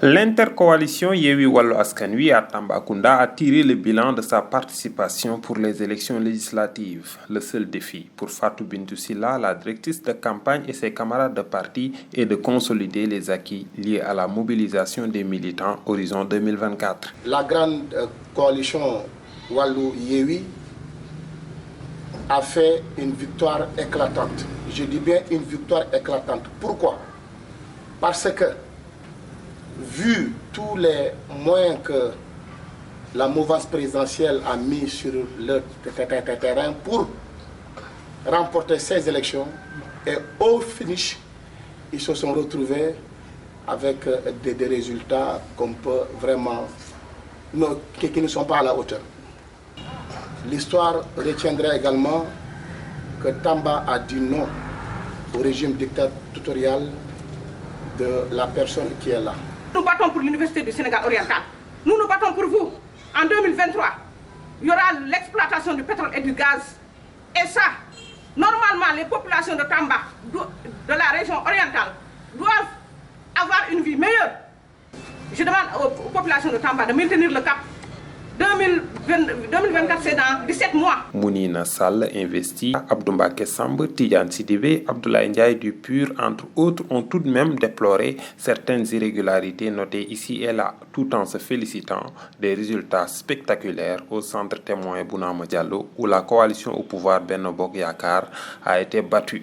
L'intercoalition Yewwi Wallu Askan Wi à Tambacounda a tiré le bilan de sa participation pour les élections législatives. Le seul défi pour Fatou Bintou Sylla, la directrice de campagne et ses camarades de parti, est de consolider les acquis liés à la mobilisation des militants horizon 2024. La grande coalition Wallu Yewwi a fait une victoire éclatante. Je dis bien une victoire éclatante. Pourquoi? Parce que vu tous les moyens que la mouvance présidentielle a mis sur le terrain pour remporter ces élections, et au finish, ils se sont retrouvés avec des résultats qu'on peut vraiment, qui ne sont pas à la hauteur. L'histoire retiendra également que Tamba a dit non au régime dictatorial de la personne qui est là. Nous battons pour l'Université du Sénégal oriental. Nous nous battons pour vous. En 2023, il y aura l'exploitation du pétrole et du gaz. Et ça, normalement, les populations de Tamba, de la région orientale, doivent avoir une vie meilleure. Je demande aux populations de Tamba de maintenir le cap. 2024, c'est dans 17 mois. Mounina Sall investi, Abdou Mbacké Samb, Tidiane Sidibé, Abdoulaye Ndiaye du PUR, entre autres, ont tout de même déploré certaines irrégularités notées ici et là, tout en se félicitant des résultats spectaculaires au centre témoin Bounama Diallo, où la coalition au pouvoir Benno Bokk Yakaar a été battue.